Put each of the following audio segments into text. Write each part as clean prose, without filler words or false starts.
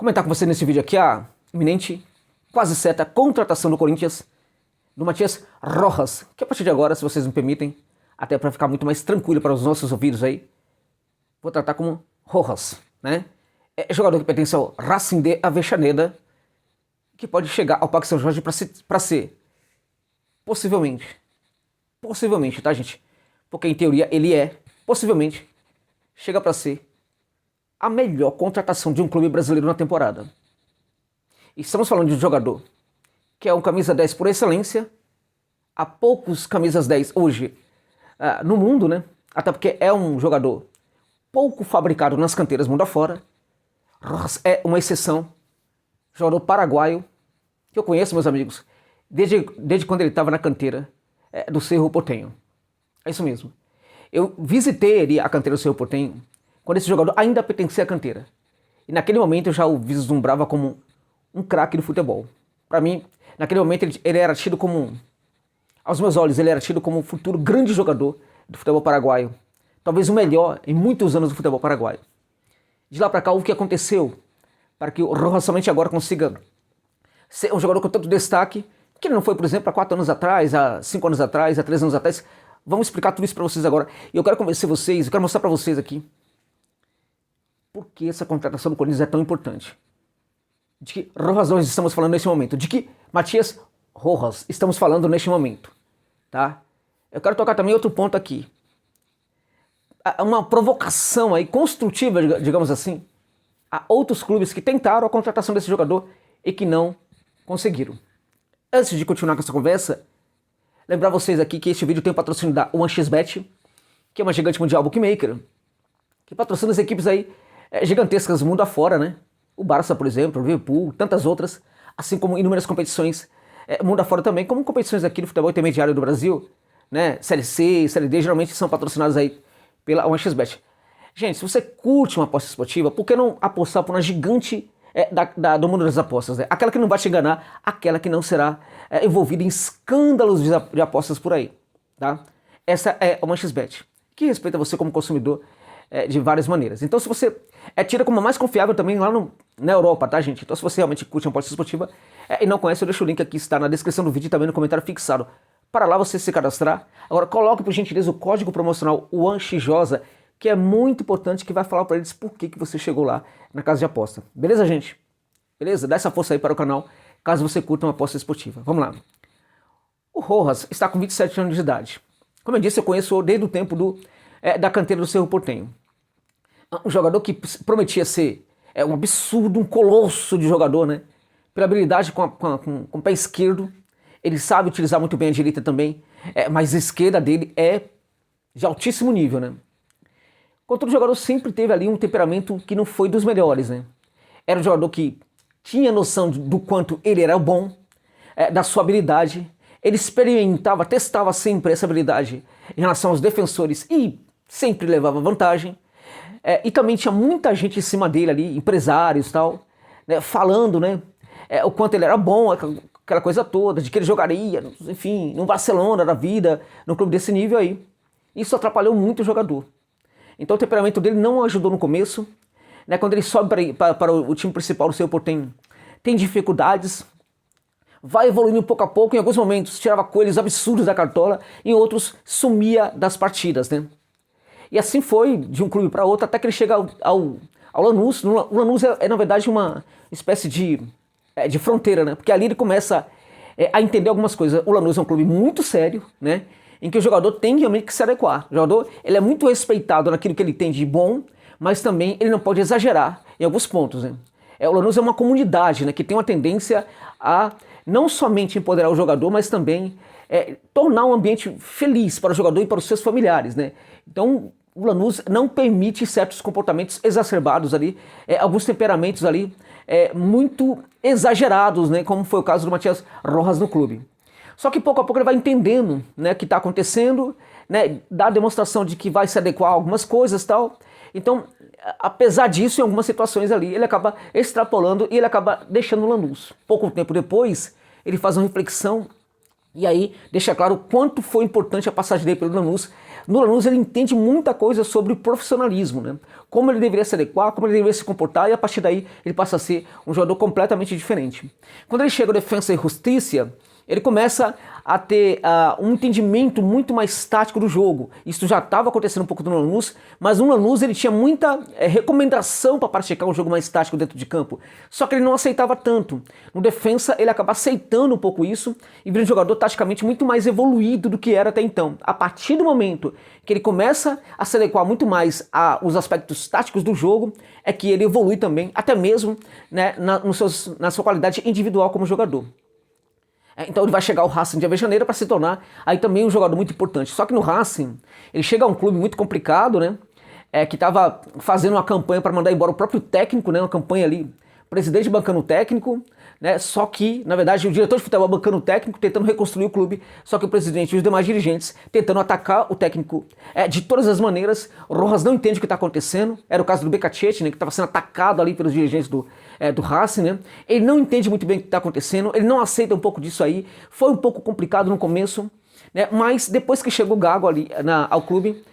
Comentar com você nesse vídeo aqui a iminente, quase certa contratação do Corinthians do Matias Rojas, que a partir de agora, se vocês me permitem, até para ficar muito mais tranquilo para os nossos ouvidos aí, vou tratar como Rojas, né? É jogador que pertence ao Racing de Avellaneda, que pode chegar ao Parque São Jorge para ser, possivelmente, tá, gente? Porque em teoria ele possivelmente, chega para ser a melhor contratação de um clube brasileiro na temporada. Estamos falando de um jogador que é um camisa 10 por excelência. Há poucos camisas 10 hoje no mundo, né? Até porque é um jogador pouco fabricado nas canteiras mundo afora. Rojas é uma exceção. Jogador paraguaio, que eu conheço, meus amigos, desde quando ele estava na canteira do Cerro Porteño. É isso mesmo. Eu visitei a canteira do Cerro Porteño quando esse jogador ainda pertencia à canteira. E naquele momento eu já o vislumbrava como um craque do futebol. Para mim, naquele momento ele era tido como, aos meus olhos, ele era tido como um futuro grande jogador do futebol paraguaio. Talvez o melhor em muitos anos do futebol paraguaio. De lá para cá, o que aconteceu para que o Rojas somente agora consiga ser um jogador com tanto destaque, que ele não foi, por exemplo, há 4 anos atrás, há 5 anos atrás, há 3 anos atrás. Vamos explicar tudo isso para vocês agora. E eu quero convencer vocês, eu quero mostrar para vocês aqui por que essa contratação do Corinthians é tão importante. De que Rojas nós estamos falando neste momento. De que Matias Rojas estamos falando neste momento. Tá? Eu quero tocar também outro ponto aqui. Uma provocação aí construtiva, digamos assim, a outros clubes que tentaram a contratação desse jogador e que não conseguiram. Antes de continuar com essa conversa, lembrar vocês aqui que este vídeo tem o patrocínio da 1xBet, que é uma gigante mundial bookmaker, que patrocina as equipes aí gigantescas mundo afora, né? O Barça, por exemplo, o Liverpool, tantas outras, assim como inúmeras competições mundo afora também, como competições aqui do futebol intermediário do Brasil, né? Série C, Série D, geralmente são patrocinadas aí pela 1xBet. Gente, se você curte uma aposta esportiva, por que não apostar por uma gigante do mundo das apostas, né? Aquela que não vai te enganar, aquela que não será envolvida em escândalos de apostas por aí, tá? Essa é a 1xBet, que respeita você como consumidor de várias maneiras. Então, se você tira como a mais confiável também lá na Europa, tá, gente? Então, se você realmente curte uma aposta esportiva e não conhece, eu deixo o link aqui, está na descrição do vídeo e também no comentário fixado. Para lá você se cadastrar. Agora, coloque, por gentileza, o código promocional UANXJOSA, que é muito importante, que vai falar para eles por que você chegou lá na casa de aposta. Beleza, gente? Beleza? Dá essa força aí para o canal, caso você curta uma aposta esportiva. Vamos lá. O Rojas está com 27 anos de idade. Como eu disse, eu conheço desde o tempo da canteira do Cerro Porteño. Um jogador que prometia ser um absurdo, um colosso de jogador, né? Pela habilidade com o pé esquerdo. Ele sabe utilizar muito bem a direita também, mas a esquerda dele é de altíssimo nível, né? Contudo, o jogador sempre teve ali um temperamento que não foi dos melhores, né? Era um jogador que tinha noção do quanto ele era bom, da sua habilidade. Ele experimentava, testava sempre essa habilidade em relação aos defensores e sempre levava vantagem. E também tinha muita gente em cima dele ali, empresários e tal, né, falando, né, o quanto ele era bom, aquela coisa toda, de que ele jogaria, enfim, no Barcelona da vida, num clube desse nível aí. Isso atrapalhou muito o jogador. Então o temperamento dele não ajudou no começo, né, quando ele sobe para o time principal do Cerro Porteño, tem dificuldades, vai evoluindo pouco a pouco, em alguns momentos tirava coelhos absurdos da cartola, em outros sumia das partidas, né. E assim foi de um clube para outro, até que ele chega ao Lanús. O Lanús é na verdade uma espécie de fronteira, né? Porque ali ele começa a entender algumas coisas. O Lanús é um clube muito sério, né? Em que o jogador tem realmente que se adequar. O jogador ele é muito respeitado naquilo que ele tem de bom, mas também ele não pode exagerar em alguns pontos, né? O Lanús é uma comunidade, né? Que tem uma tendência a não somente empoderar o jogador, mas também tornar um ambiente feliz para o jogador e para os seus familiares, né? Então o Lanús não permite certos comportamentos exacerbados ali, alguns temperamentos ali muito exagerados, né, como foi o caso do Matias Rojas no clube. Só que pouco a pouco ele vai entendendo, né, o que está acontecendo, né, dá a demonstração de que vai se adequar a algumas coisas e tal. Então, apesar disso, em algumas situações ali, ele acaba extrapolando e ele acaba deixando o Lanús. Pouco tempo depois, ele faz uma reflexão E aí deixa claro o quanto foi importante a passagem dele pelo Lanús. No Lanús ele entende muita coisa sobre profissionalismo, né? Como ele deveria se adequar, como ele deveria se comportar, e a partir daí ele passa a ser um jogador completamente diferente. Quando ele chega ao Defensa e Justiça, ele começa a ter um entendimento muito mais tático do jogo. Isso já estava acontecendo um pouco no Lanús, mas no Lanús ele tinha muita recomendação para praticar um jogo mais tático dentro de campo. Só que ele não aceitava tanto. No Defensa ele acaba aceitando um pouco isso e vira um jogador taticamente muito mais evoluído do que era até então. A partir do momento que ele começa a se adequar muito mais aos aspectos táticos do jogo, é que ele evolui também, até mesmo, né, na sua qualidade individual como jogador. Então ele vai chegar ao Racing de Avejaneira para se tornar aí também um jogador muito importante. Só que no Racing, ele chega a um clube muito complicado, né? Que estava fazendo uma campanha para mandar embora o próprio técnico, né? Uma campanha ali, presidente bancando o técnico, né? Só que, na verdade, o diretor de futebol bancando o técnico, tentando reconstruir o clube, só que o presidente e os demais dirigentes tentando atacar o técnico de todas as maneiras. O Rojas não entende o que está acontecendo. Era o caso do Becachete, né? Que estava sendo atacado ali pelos dirigentes do Racing, né? Ele não entende muito bem o que está acontecendo, ele não aceita um pouco disso aí. Foi um pouco complicado no começo, né? Mas depois que chegou o Gago ali ao clube,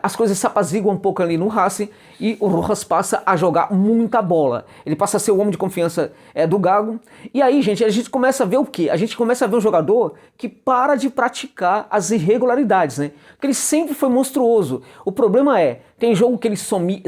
as coisas se apaziguam um pouco ali no Racing e o Rojas passa a jogar muita bola. Ele passa a ser o homem de confiança do Gago. E aí, gente, a gente começa a ver o quê? A gente começa a ver um jogador que para de praticar as irregularidades, né? Porque ele sempre foi monstruoso. O problema tem jogo que ele some,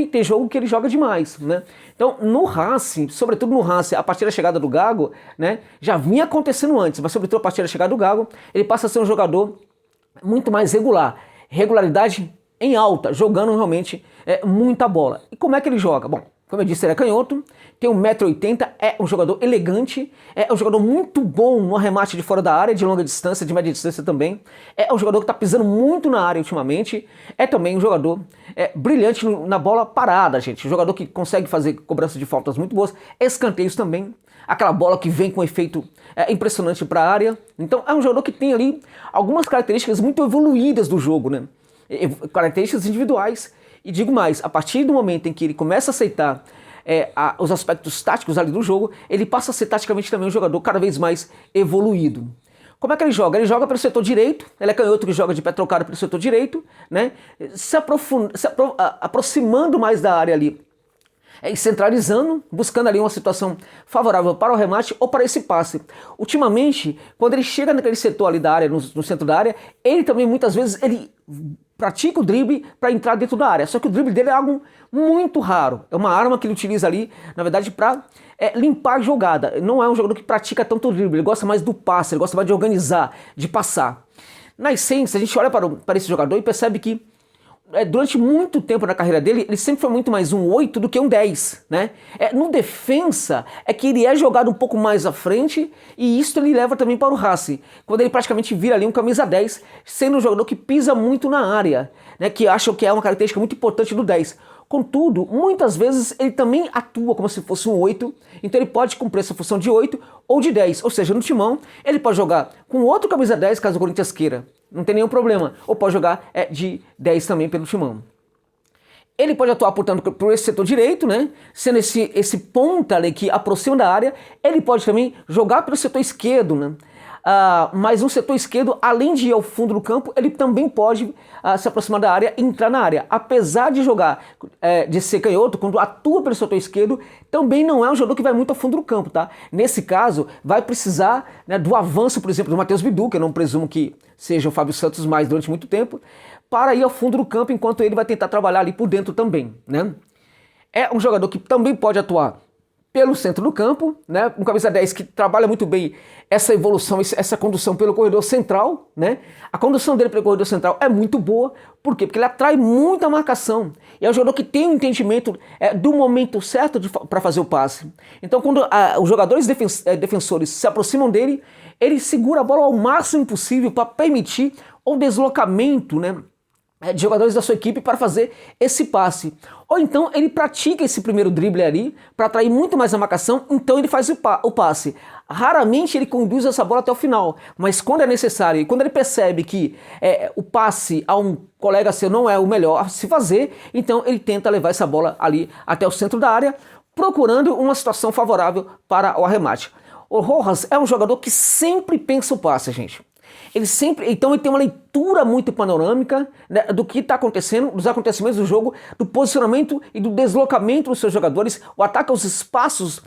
tem jogo que ele joga demais, né? Então, no Racing, sobretudo no Racing, a partir da chegada do Gago, né, já vinha acontecendo antes, mas sobretudo a partir da chegada do Gago, ele passa a ser um jogador muito mais regular. Regularidade em alta, jogando realmente muita bola. E como é que ele joga? Bom, como eu disse, ele é canhoto, tem 1,80 m, é um jogador elegante, é um jogador muito bom no arremate de fora da área, de longa distância, de média distância também. É um jogador que está pisando muito na área ultimamente. É também um jogador brilhante na bola parada, gente. Um jogador que consegue fazer cobrança de faltas muito boas, escanteios também. Aquela bola que vem com efeito impressionante para a área. Então é um jogador que tem ali algumas características muito evoluídas do jogo, né? Características individuais. E digo mais, a partir do momento em que ele começa a aceitar os aspectos táticos ali do jogo, ele passa a ser taticamente também um jogador cada vez mais evoluído. Como é que ele joga? Ele joga pelo setor direito, ele é canhoto que joga de pé trocado pelo setor direito, né? Aproximando mais da área ali, e centralizando, buscando ali uma situação favorável para o remate ou para esse passe. Ultimamente, quando ele chega naquele setor ali da área, no centro da área, ele também muitas vezes ele pratica o drible para entrar dentro da área. Só que o drible dele é algo muito raro. É uma arma que ele utiliza ali, na verdade, para limpar a jogada. Não é um jogador que pratica tanto o drible, ele gosta mais do passe, ele gosta mais de organizar, de passar. Na essência, a gente olha para esse jogador e percebe que durante muito tempo na carreira dele, ele sempre foi muito mais um 8 do que um 10, né? No defensa, que ele é jogado um pouco mais à frente, e isso ele leva também para o Racing, quando ele praticamente vira ali um camisa 10, sendo um jogador que pisa muito na área, né? Que acham que é uma característica muito importante do 10. Contudo, muitas vezes ele também atua como se fosse um 8, então ele pode cumprir essa função de 8 ou de 10, ou seja, no timão ele pode jogar com outro camisa 10 caso o Corinthians queira, não tem nenhum problema, ou pode jogar de 10 também pelo timão. Ele pode atuar, portanto, por esse setor direito, né? Sendo esse ponta ali que aproxima da área. Ele pode também jogar pelo setor esquerdo, né? Mas no setor esquerdo, além de ir ao fundo do campo, ele também pode se aproximar da área e entrar na área. Apesar de jogar, de ser canhoto, quando atua pelo setor esquerdo, também não é um jogador que vai muito ao fundo do campo, tá? Nesse caso, vai precisar, né, do avanço, por exemplo, do Matheus Bidu, que eu não presumo que seja o Fábio Santos mais durante muito tempo, para ir ao fundo do campo, enquanto ele vai tentar trabalhar ali por dentro também, né? É um jogador que também pode atuar pelo centro do campo, né? Um camisa 10 que trabalha muito bem essa evolução, essa condução pelo corredor central, né? A condução dele pelo corredor central é muito boa. Por quê? Porque ele atrai muita marcação. E é um jogador que tem um entendimento do momento certo para fazer o passe. Então, quando os jogadores defensores se aproximam dele, ele segura a bola ao máximo possível para permitir o deslocamento, né, de jogadores da sua equipe para fazer esse passe. Ou então ele pratica esse primeiro drible ali para atrair muito mais a marcação, então ele faz o passe. Raramente ele conduz essa bola até o final, mas quando é necessário e quando ele percebe que o passe a um colega seu não é o melhor a se fazer, então ele tenta levar essa bola ali até o centro da área, procurando uma situação favorável para o arremate. O Rojas é um jogador que sempre pensa o passe, gente. Então ele tem uma leitura muito panorâmica, né, do que está acontecendo, dos acontecimentos do jogo, do posicionamento e do deslocamento dos seus jogadores, o ataque aos espaços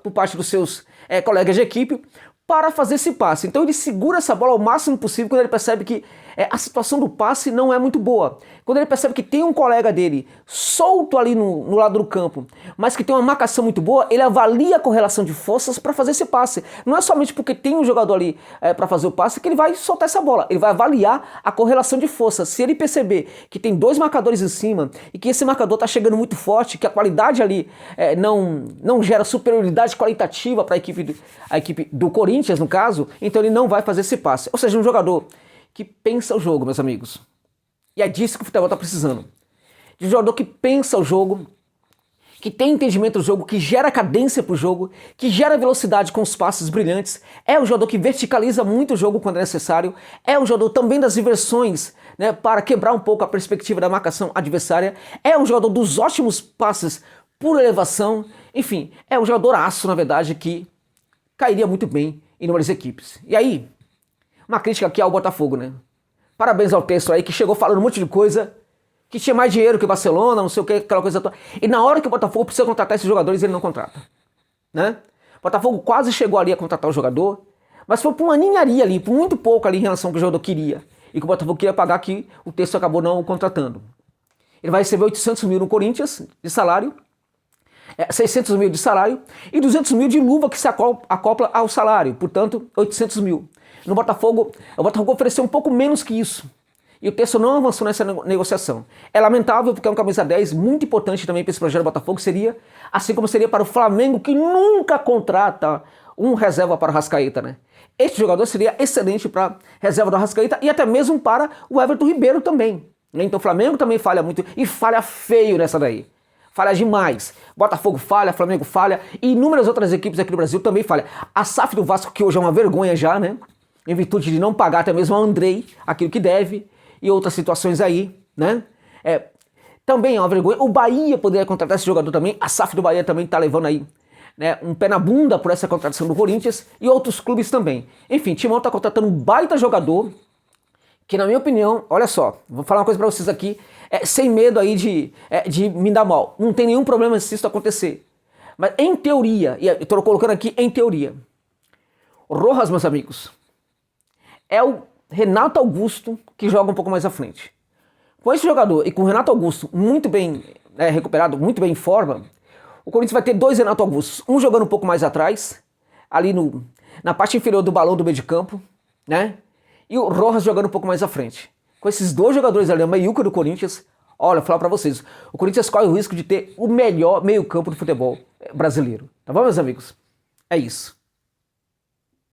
por parte dos seus colegas de equipe, para fazer esse passe. Então ele segura essa bola ao máximo possível quando ele percebe que a situação do passe não é muito boa. Quando ele percebe que tem um colega dele solto ali no lado do campo, mas que tem uma marcação muito boa, ele avalia a correlação de forças para fazer esse passe. Não é somente porque tem um jogador ali para fazer o passe que ele vai soltar essa bola. Ele vai avaliar a correlação de forças. Se ele perceber que tem dois marcadores em cima e que esse marcador está chegando muito forte, que a qualidade ali não gera superioridade qualitativa para a equipe do Corinthians, no caso, então ele não vai fazer esse passe. Ou seja, um jogador que pensa o jogo, meus amigos. E é disso que o futebol está precisando. De um jogador que pensa o jogo, que tem entendimento do jogo, que gera cadência para o jogo, que gera velocidade com os passes brilhantes. É um jogador que verticaliza muito o jogo quando é necessário. É um jogador também das inversões, né, para quebrar um pouco a perspectiva da marcação adversária. É um jogador dos ótimos passes por elevação. Enfim, é um jogador aço, na verdade, que cairia muito bem em inúmeras equipes. E aí, uma crítica aqui ao Botafogo, né? Parabéns ao texto aí que chegou falando um monte de coisa, que tinha mais dinheiro que o Barcelona, não sei o que, aquela coisa toda. E na hora que o Botafogo precisa contratar esses jogadores, ele não contrata, né? O Botafogo quase chegou ali a contratar o jogador, mas foi por uma ninharia ali, por muito pouco ali em relação ao que o jogador queria. E que o Botafogo queria pagar, que o texto acabou não o contratando. Ele vai receber 800 mil no Corinthians de salário, 600 mil de salário e 200 mil de luva que se acopla ao salário, portanto 800 mil. No Botafogo, o Botafogo ofereceu um pouco menos que isso. E o texto não avançou nessa negociação. É lamentável porque é um camisa 10 muito importante também para esse projeto do Botafogo, seria, assim como seria para o Flamengo, que nunca contrata um reserva para o Arrascaeta, né? Este jogador seria excelente para reserva do Arrascaeta e até mesmo para o Everton Ribeiro também. Então o Flamengo também falha muito e falha feio nessa daí. Falha demais. Botafogo falha, Flamengo falha e inúmeras outras equipes aqui do Brasil também falham. A SAF do Vasco, que hoje é uma vergonha já, né? Em virtude de não pagar até mesmo ao Andrei aquilo que deve e outras situações aí, né? Também é uma vergonha. O Bahia poderia contratar esse jogador também. A SAF do Bahia também tá levando aí, né, um pé na bunda por essa contratação do Corinthians e outros clubes também. Enfim, Timão tá contratando um baita jogador que, na minha opinião, olha só, vou falar uma coisa pra vocês aqui, sem medo aí de me dar mal. Não tem nenhum problema se isso acontecer. Mas em teoria, e eu tô colocando aqui em teoria, o Rojas, meus amigos, é o Renato Augusto que joga um pouco mais à frente. Com esse jogador e com o Renato Augusto muito bem recuperado, muito bem em forma, o Corinthians vai ter dois Renato Augustos, um jogando um pouco mais atrás, ali na parte inferior do balão do meio de campo, né? E o Rojas jogando um pouco mais à frente. Com esses dois jogadores ali, a meiuca do Corinthians, olha, vou falar pra vocês, o Corinthians corre o risco de ter o melhor meio campo do futebol brasileiro. Tá bom, meus amigos? É isso.